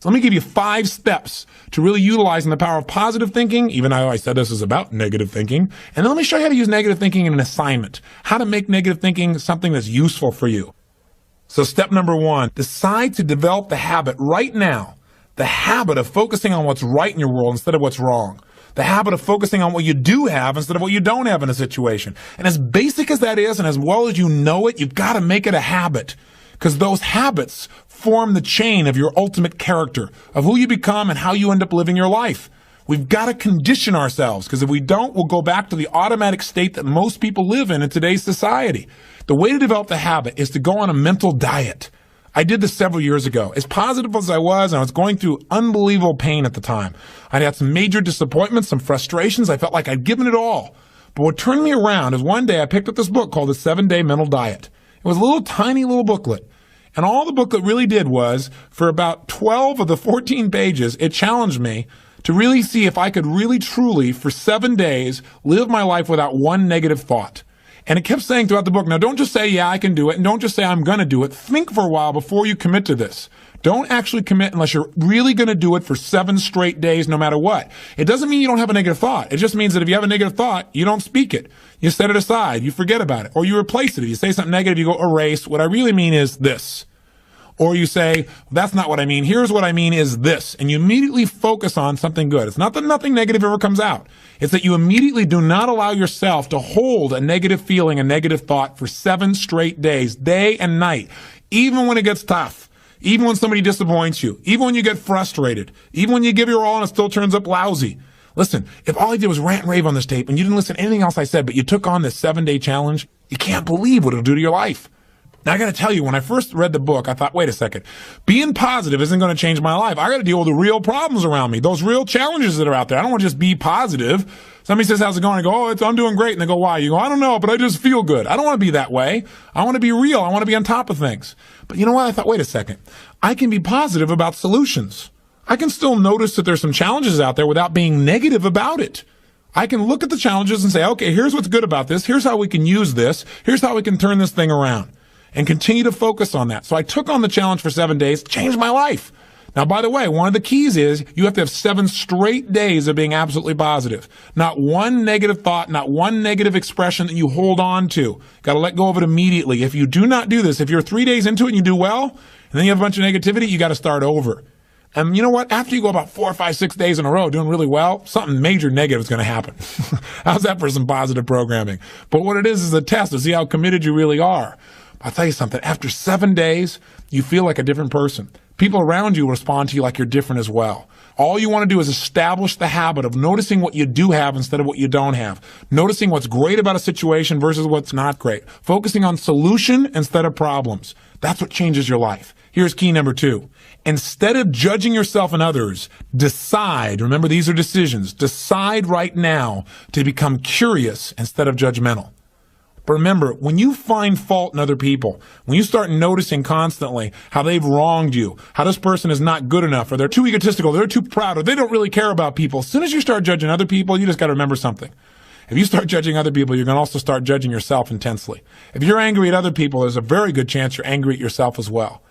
So let me give you 5 steps to really utilizing the power of positive thinking, even though I said this is about negative thinking. And then let me show you how to use negative thinking in an assignment, how to make negative thinking something that's useful for you. So step number 1, decide to develop the habit right now, the habit of focusing on what's right in your world instead of what's wrong. The habit of focusing on what you do have instead of what you don't have in a situation. And as basic as that is, and as well as you know it, you've got to make it a habit. Because those habits form the chain of your ultimate character, of who you become and how you end up living your life. We've got to condition ourselves, because if we don't, we'll go back to the automatic state that most people live in today's society. The way to develop the habit is to go on a mental diet. I did this several years ago. As positive as I was going through unbelievable pain at the time. I'd had some major disappointments, some frustrations. I felt like I'd given it all. But what turned me around is one day I picked up this book called The 7-Day Mental Diet. It was a little tiny little booklet. And all the booklet really did was, for about 12 of the 14 pages, it challenged me to really see if I could really truly, for 7 days, live my life without one negative thought. And it kept saying throughout the book, now don't just say, yeah, I can do it, and don't just say, I'm going to do it. Think for a while before you commit to this. Don't actually commit unless you're really going to do it for 7 straight days, no matter what. It doesn't mean you don't have a negative thought. It just means that if you have a negative thought, you don't speak it. You set it aside. You forget about it. Or you replace it. If you say something negative, you go erase. What I really mean is this. Or you say, that's not what I mean. Here's what I mean is this. And you immediately focus on something good. It's not that nothing negative ever comes out. It's that you immediately do not allow yourself to hold a negative feeling, a negative thought for 7 straight days, day and night, even when it gets tough. Even when somebody disappoints you, even when you get frustrated, even when you give your all and it still turns up lousy. Listen, if all I did was rant and rave on this tape and you didn't listen to anything else I said, but you took on this 7-day challenge, you can't believe what it'll do to your life. Now, I got to tell you, when I first read the book, I thought, wait a second, being positive isn't going to change my life. I got to deal with the real problems around me, those real challenges that are out there. I don't want to just be positive. Somebody says, how's it going? I go, I'm doing great. And they go, why? You go, I don't know, but I just feel good. I don't want to be that way. I want to be real. I want to be on top of things. But you know what? I thought, wait a second. I can be positive about solutions. I can still notice that there's some challenges out there without being negative about it. I can look at the challenges and say, okay, here's what's good about this. Here's how we can use this. Here's how we can turn this thing around. And continue to focus on that. So I took on the challenge for 7 days, changed my life. Now, by the way, one of the keys is you have to have 7 straight days of being absolutely positive. Not one negative thought, not one negative expression that you hold on to. Got to let go of it immediately. If you do not do this, if you're 3 days into it and you do well, and then you have a bunch of negativity, you got to start over. And you know what? After you go about 4, 5, 6 days in a row doing really well, something major negative is going to happen. How's that for some positive programming? But what it is a test to see how committed you really are. I'll tell you something. After 7 days, you feel like a different person. People around you respond to you like you're different as well. All you want to do is establish the habit of noticing what you do have instead of what you don't have. Noticing what's great about a situation versus what's not great. Focusing on solution instead of problems. That's what changes your life. Here's key number 2. Instead of judging yourself and others, decide, remember these are decisions, decide right now to become curious instead of judgmental. But remember, when you find fault in other people, when you start noticing constantly how they've wronged you, how this person is not good enough, or they're too egotistical, they're too proud, or they don't really care about people, as soon as you start judging other people, you just got to remember something. If you start judging other people, you're going to also start judging yourself intensely. If you're angry at other people, there's a very good chance you're angry at yourself as well.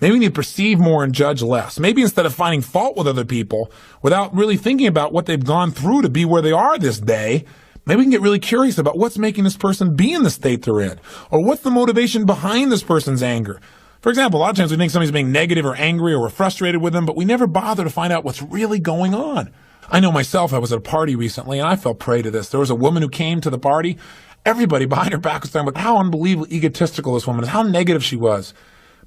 Maybe we need to perceive more and judge less. Maybe instead of finding fault with other people, without really thinking about what they've gone through to be where they are this day, maybe we can get really curious about what's making this person be in the state they're in, or what's the motivation behind this person's anger. For example, a lot of times we think somebody's being negative or angry or we're frustrated with them, but we never bother to find out what's really going on. I know myself, I was at a party recently and I fell prey to this. There was a woman who came to the party. Everybody behind her back was talking about how unbelievably egotistical this woman is, how negative she was.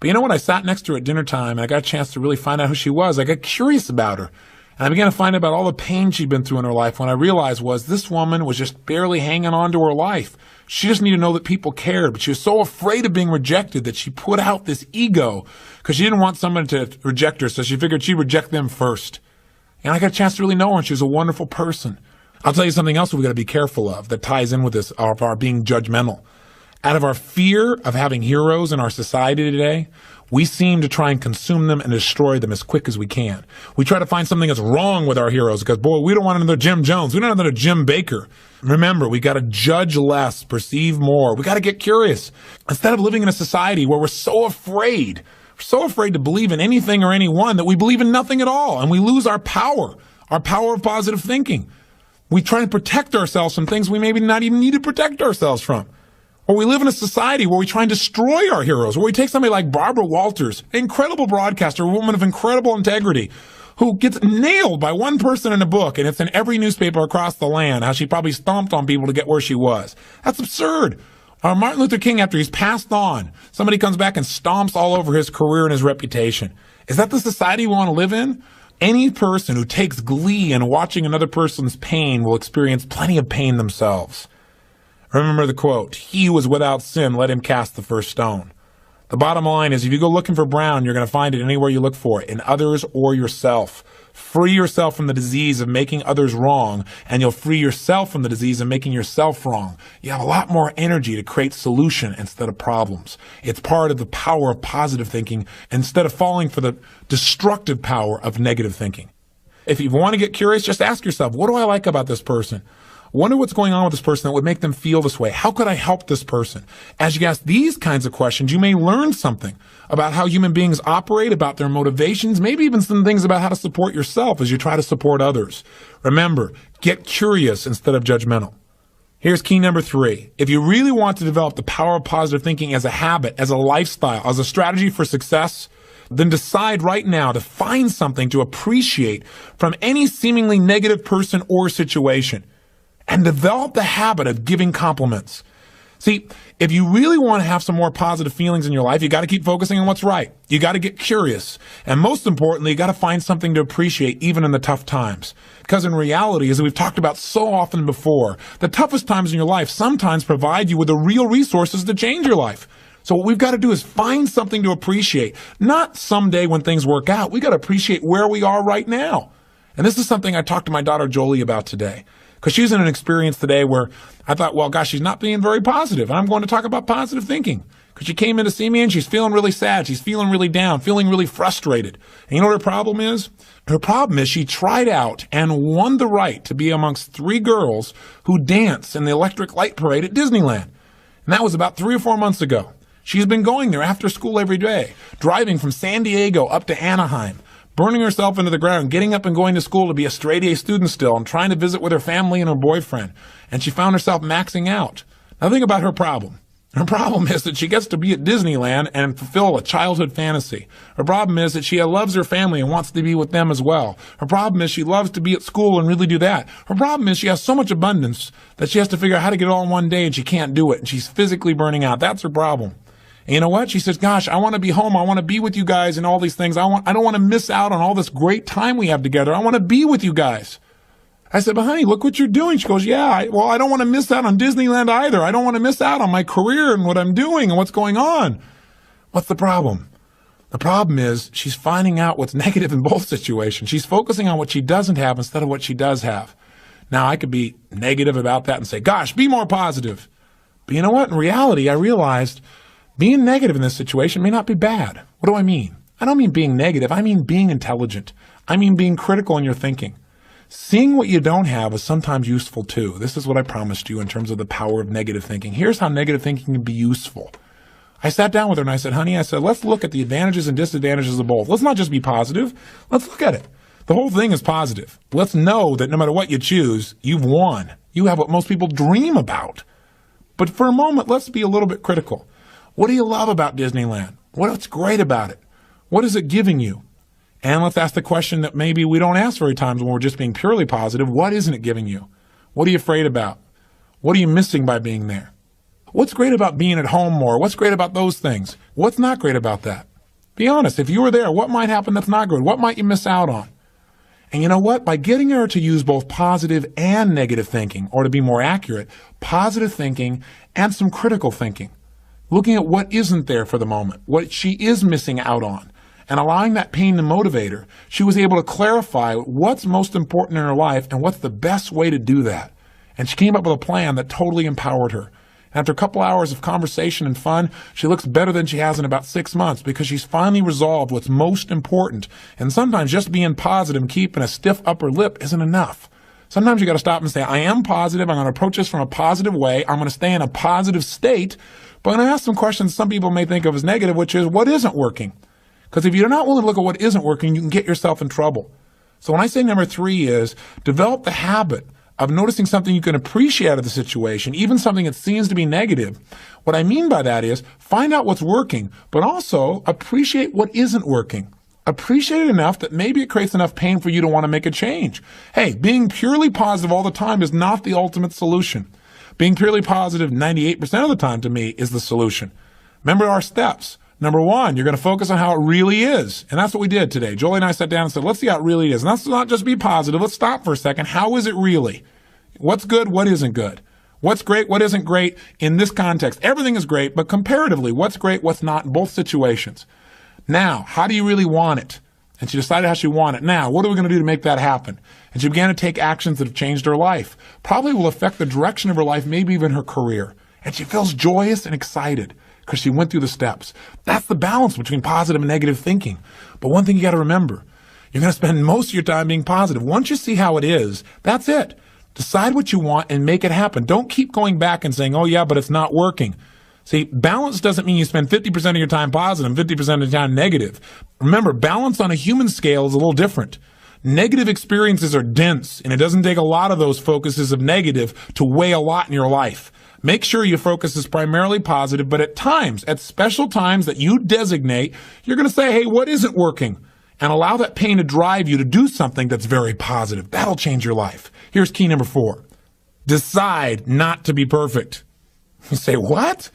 But you know what? I sat next to her at dinner time and I got a chance to really find out who she was. I got curious about her. And I began to find out about all the pain she'd been through in her life. When I realized was this woman was just barely hanging on to her life. She just needed to know that people cared, but she was so afraid of being rejected that she put out this ego because she didn't want someone to reject her, so she figured she'd reject them first. And I got a chance to really know her, and she was a wonderful person. I'll tell you something else we've got to be careful of that ties in with this, of our being judgmental. Out of our fear of having heroes in our society today, we seem to try and consume them and destroy them as quick as we can. We try to find something that's wrong with our heroes because, boy, we don't want another Jim Jones. We don't want another Jim Baker. Remember, we got to judge less, perceive more. We got to get curious. Instead of living in a society where we're so afraid, We're so afraid to believe in anything or anyone that we believe in nothing at all, and we lose our power of positive thinking. We try to protect ourselves from things we maybe not even need to protect ourselves from. Or we live in a society where we try and destroy our heroes, where we take somebody like Barbara Walters, an incredible broadcaster, a woman of incredible integrity, who gets nailed by one person in a book, and it's in every newspaper across the land, how she probably stomped on people to get where she was. That's absurd. Or Martin Luther King, after he's passed on, somebody comes back and stomps all over his career and his reputation. Is that the society we want to live in? Any person who takes glee in watching another person's pain will experience plenty of pain themselves. Remember the quote, "He who is without sin, let him cast the first stone." The bottom line is, if you go looking for brown, you're going to find it anywhere you look for it, in others or yourself. Free yourself from the disease of making others wrong, and you'll free yourself from the disease of making yourself wrong. You have a lot more energy to create solution instead of problems. It's part of the power of positive thinking instead of falling for the destructive power of negative thinking. If you want to get curious, just ask yourself, what do I like about this person? Wonder what's going on with this person that would make them feel this way. How could I help this person? As you ask these kinds of questions, you may learn something about how human beings operate, about their motivations, maybe even some things about how to support yourself as you try to support others. Remember, get curious instead of judgmental. Here's key number 3. If you really want to develop the power of positive thinking as a habit, as a lifestyle, as a strategy for success, then decide right now to find something to appreciate from any seemingly negative person or situation. And develop the habit of giving compliments. See, if you really want to have some more positive feelings in your life, you got to keep focusing on what's right. You got to get curious. And most importantly, you got to find something to appreciate even in the tough times. Because in reality, as we've talked about so often before, the toughest times in your life sometimes provide you with the real resources to change your life. So what we've got to do is find something to appreciate. Not someday when things work out. We got to appreciate where we are right now. And this is something I talked to my daughter Jolie about today. Because she's in an experience today where I thought, well, gosh, she's not being very positive. And I'm going to talk about positive thinking. Because she came in to see me and she's feeling really sad. She's feeling really down, feeling really frustrated. And you know what her problem is? Her problem is she tried out and won the right to be amongst 3 girls who dance in the electric light parade at Disneyland. And that was about 3 or 4 months ago. She's been going there after school every day, driving from San Diego up to Anaheim, burning herself into the ground, getting up and going to school to be a straight-A student still and trying to visit with her family and her boyfriend. And she found herself maxing out. Now think about her problem. Her problem is that she gets to be at Disneyland and fulfill a childhood fantasy. Her problem is that she loves her family and wants to be with them as well. Her problem is she loves to be at school and really do that. Her problem is she has so much abundance that she has to figure out how to get it all in one day and she can't do it. And she's physically burning out. That's her problem. And you know what? She says, gosh, I want to be home. I want to be with you guys and all these things. I don't want to miss out on all this great time we have together. I want to be with you guys. I said, but honey, look what you're doing. She goes, yeah, I don't want to miss out on Disneyland either. I don't want to miss out on my career and what I'm doing and what's going on. What's the problem? The problem is she's finding out what's negative in both situations. She's focusing on what she doesn't have instead of what she does have. Now, I could be negative about that and say, gosh, be more positive. But you know what? In reality, I realized being negative in this situation may not be bad. What do I mean? I don't mean being negative. I mean being intelligent. I mean being critical in your thinking. Seeing what you don't have is sometimes useful too. This is what I promised you in terms of the power of negative thinking. Here's how negative thinking can be useful. I sat down with her and I said, honey, let's look at the advantages and disadvantages of both. Let's not just be positive. Let's look at it. The whole thing is positive. Let's know that no matter what you choose, you've won. You have what most people dream about. But for a moment, let's be a little bit critical. What do you love about Disneyland? What's great about it? What is it giving you? And let's ask the question that maybe we don't ask very times when we're just being purely positive. What isn't it giving you? What are you afraid about? What are you missing by being there? What's great about being at home more? What's great about those things? What's not great about that? Be honest. If you were there, what might happen that's not good? What might you miss out on? And you know what? By getting her to use both positive and negative thinking, or to be more accurate, positive thinking and some critical thinking, looking at what isn't there for the moment, what she is missing out on, and allowing that pain to motivate her, she was able to clarify what's most important in her life and what's the best way to do that. And she came up with a plan that totally empowered her. And after a couple hours of conversation and fun, she looks better than she has in about 6 months because she's finally resolved what's most important. And sometimes just being positive and keeping a stiff upper lip isn't enough. Sometimes you got to stop and say, I am positive. I'm going to approach this from a positive way. I'm going to stay in a positive state. But I'm going to ask some questions some people may think of as negative, which is, what isn't working? Because if you're not willing to look at what isn't working, you can get yourself in trouble. So when I say number 3 is develop the habit of noticing something you can appreciate out of the situation, even something that seems to be negative. What I mean by that is find out what's working, but also appreciate what isn't working. Appreciate it enough that maybe it creates enough pain for you to want to make a change. Hey, being purely positive all the time is not the ultimate solution. Being purely positive 98% of the time to me is the solution. Remember our steps. Number 1, you're going to focus on how it really is. And that's what we did today. Jolie and I sat down and said, let's see how it really is. And let's not just be positive. Let's stop for a second. How is it really? What's good? What isn't good? What's great? What isn't great in this context? Everything is great, but comparatively, what's great? What's not in both situations? Now, how do you really want it? And she decided how she wanted it. Now, what are we going to do to make that happen? And she began to take actions that have changed her life. Probably will affect the direction of her life, maybe even her career. And she feels joyous and excited because she went through the steps. That's the balance between positive and negative thinking. But one thing you got to remember, you're going to spend most of your time being positive. Once you see how it is, that's it. Decide what you want and make it happen. Don't keep going back and saying, oh yeah, but it's not working. See, balance doesn't mean you spend 50% of your time positive and 50% of your time negative. Remember, balance on a human scale is a little different. Negative experiences are dense, and it doesn't take a lot of those focuses of negative to weigh a lot in your life. Make sure your focus is primarily positive, but at times, at special times that you designate, you're going to say, hey, what isn't working? And allow that pain to drive you to do something that's very positive. That'll change your life. Here's key number 4. Decide not to be perfect. You say, what?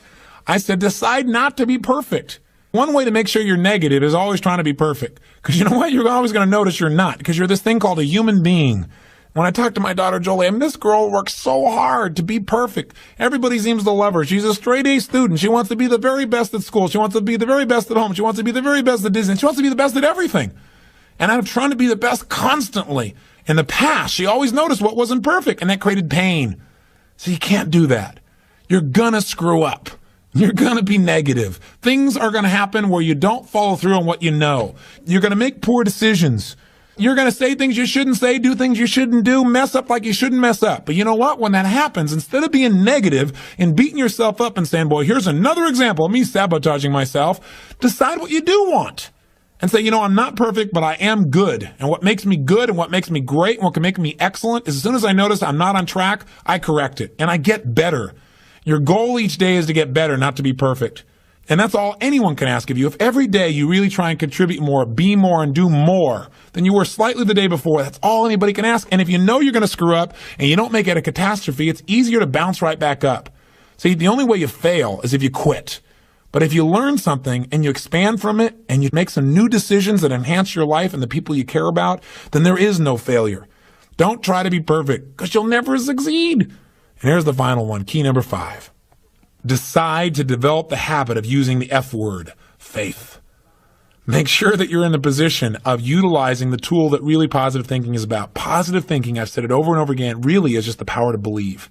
I said, decide not to be perfect. One way to make sure you're negative is always trying to be perfect. Because you know what? You're always going to notice you're not. Because you're this thing called a human being. When I talk to my daughter, Jolie, this girl works so hard to be perfect. Everybody seems to love her. She's a straight A student. She wants to be the very best at school. She wants to be the very best at home. She wants to be the very best at Disney. She wants to be the best at everything. And I'm trying to be the best constantly. In the past, she always noticed what wasn't perfect, and that created pain. So you can't do that. You're going to screw up. You're going to be negative. Things are going to happen where you don't follow through on what you know. You're going to make poor decisions. You're going to say things you shouldn't say, do things you shouldn't do, mess up like you shouldn't mess up. But you know what? When that happens, instead of being negative and beating yourself up and saying, boy, here's another example of me sabotaging myself, decide what you do want. And say, I'm not perfect, but I am good. And what makes me good and what makes me great and what can make me excellent is as soon as I notice I'm not on track, I correct it and I get better. Your goal each day is to get better, not to be perfect. And that's all anyone can ask of you. If every day you really try and contribute more, be more, and do more than you were slightly the day before, that's all anybody can ask. And if you know you're going to screw up and you don't make it a catastrophe, it's easier to bounce right back up. See, the only way you fail is if you quit. But if you learn something and you expand from it and you make some new decisions that enhance your life and the people you care about, then there is no failure. Don't try to be perfect because you'll never succeed. And here's the final one, key number 5. Decide to develop the habit of using the F word, faith. Make sure that you're in the position of utilizing the tool that really positive thinking is about. Positive thinking, I've said it over and over again, really is just the power to believe.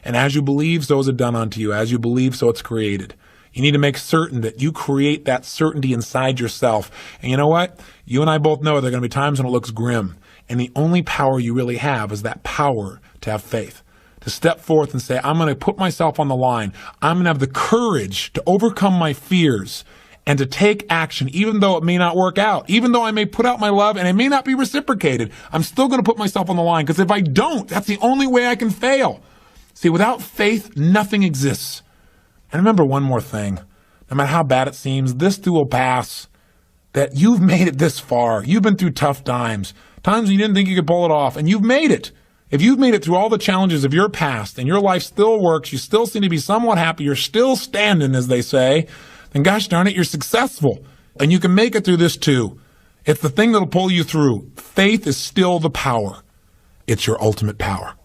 And as you believe, so is it done unto you. As you believe, so it's created. You need to make certain that you create that certainty inside yourself. And you know what? You and I both know there are going to be times when it looks grim. And the only power you really have is that power to have faith. To step forth and say, I'm going to put myself on the line. I'm going to have the courage to overcome my fears and to take action, even though it may not work out. Even though I may put out my love and it may not be reciprocated, I'm still going to put myself on the line. Because if I don't, that's the only way I can fail. See, without faith, nothing exists. And remember one more thing. No matter how bad it seems, this too will pass. That you've made it this far. You've been through tough times. Times when you didn't think you could pull it off. And you've made it. If you've made it through all the challenges of your past and your life still works, you still seem to be somewhat happy, you're still standing, as they say, then gosh darn it, you're successful. And you can make it through this too. It's the thing that'll pull you through. Faith is still the power. It's your ultimate power.